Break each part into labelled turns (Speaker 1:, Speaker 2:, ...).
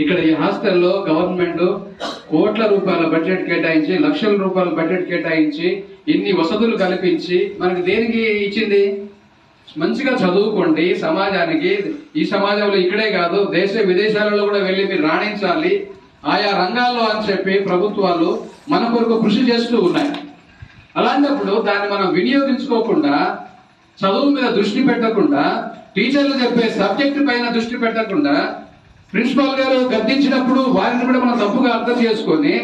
Speaker 1: ఇక్కడ ఈ హాస్టల్లో గవర్నమెంట్ కోట్ల రూపాయల బడ్జెట్ కేటాయించి, లక్షల రూపాయల బడ్జెట్ కేటాయించి, ఇన్ని వసతులు కల్పించి మనకి దేనికి ఇచ్చింది? మంచిగా చదువుకోండి, సమాజానికి, ఈ సమాజంలో ఇక్కడే కాదు దేశ విదేశాలలో కూడా వెళ్ళి మీరు రాణించాలి ఆయా రంగాల్లో అని చెప్పి ప్రభుత్వాలు మన కొరకు కృషి చేస్తూ ఉన్నాయి. అలాంటప్పుడు దాన్ని మనం వినియోగించుకోకుండా, చదువు మీద దృష్టి పెట్టకుండా, టీచర్లు చెప్పే సబ్జెక్ట్ పైన దృష్టి పెట్టకుండా, ప్రిన్సిపాల్ గారు గద్దించినప్పుడు వారిని కూడా మనం తప్పుగా అర్థం చేసుకొని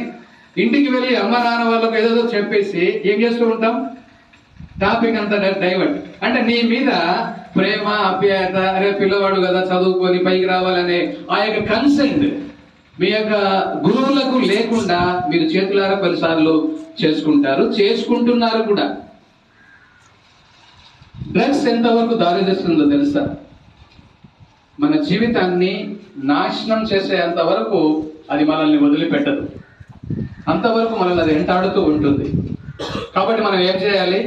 Speaker 1: ఇంటికి వెళ్ళి అమ్మ నాన్న వాళ్ళకు ఏదో చెప్పేసి ఏం చేస్తూ ఉంటాం? టాపిక్ అంతా డైవర్ట్. అంటే నీ మీద ప్రేమ, ఆప్యాయత, అరే పిల్లవాడు కదా చదువుకొని పైకి రావాలనే ఆ యొక్క కన్సెంట్ మీ యొక్క గురువులకు లేకుండా మీరు చేతులారా పలుసార్లు చేసుకుంటున్నారు కూడా. డ్రగ్స్ ఎంతవరకు దారి చేస్తుందో తెలుసా? మన జీవితాన్ని నాశనం చేసేంత వరకు అది మనల్ని వదిలిపెట్టదు, అంతవరకు మనల్ని అది వెంటాడుతూ ఉంటుంది. కాబట్టి మనం ఏం చేయాలి?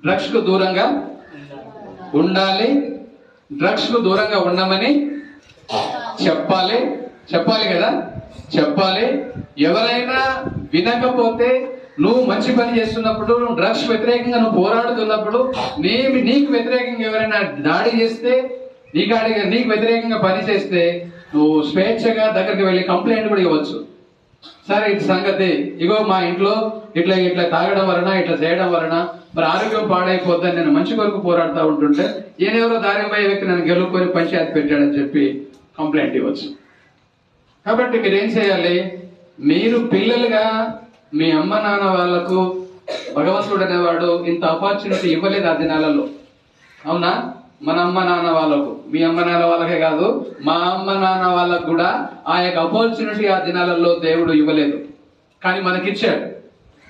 Speaker 1: డ్రగ్స్ కు దూరంగా ఉండాలి. డ్రగ్స్ కు దూరంగా ఉండమని చెప్పాలి కదా, చెప్పాలి. ఎవరైనా వినకపోతే, నువ్వు మంచి పని చేస్తున్నప్పుడు, డ్రగ్స్ వ్యతిరేకంగా నువ్వు పోరాడుతున్నప్పుడు, నీకు వ్యతిరేకంగా ఎవరైనా దాడి చేస్తే, నీకు వ్యతిరేకంగా పని చేస్తే నువ్వు స్వేచ్ఛగా దగ్గరికి వెళ్ళి కంప్లైంట్ కూడా ఇవ్వచ్చు. సరే ఇది సంగతి, ఇగో మా ఇంట్లో ఇట్లా తాగడం వలన, ఇట్లా చేయడం వలన మరి ఆరోగ్యం పాడైపోద్దని నేను మంచి కొరకు పోరాడుతూ ఉంటుంటే ఈయనెవరో దారిపోయే వ్యక్తి నన్ను గెలుపుకొని పంచాయతీ పెట్టాడని చెప్పి కంప్లైంట్ ఇవ్వచ్చు. కాబట్టి మీరేం చేయాలి? మీరు పిల్లలుగా మీ అమ్మ నాన్న వాళ్ళకు భగవంతుడు అనేవాడు ఇంత ఆపర్చునిటీ ఇవ్వలేదు ఆ దినాలలో, అవునా? మన అమ్మ నాన్న వాళ్ళకు, మీ అమ్మ నాన్న వాళ్ళకే కాదు, మా అమ్మ నాన్న వాళ్ళకు కూడా ఆ యొక్క ఆపర్చునిటీ ఆ దినాలలో దేవుడు ఇవ్వలేదు. కానీ మనకిచ్చాడు.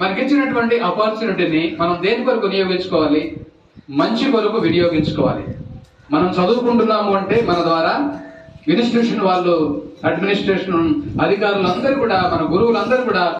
Speaker 1: మనకిచ్చినటువంటి ఆపర్చునిటీని మనం దేని కొరకు వినియోగించుకోవాలి? మంచి కొరకు వినియోగించుకోవాలి. మనం చదువుకుంటున్నాము అంటే మన ద్వారా అడ్మినిస్ట్రేషన్ అధికారులందరూ కూడా, మన గురువులందరూ కూడా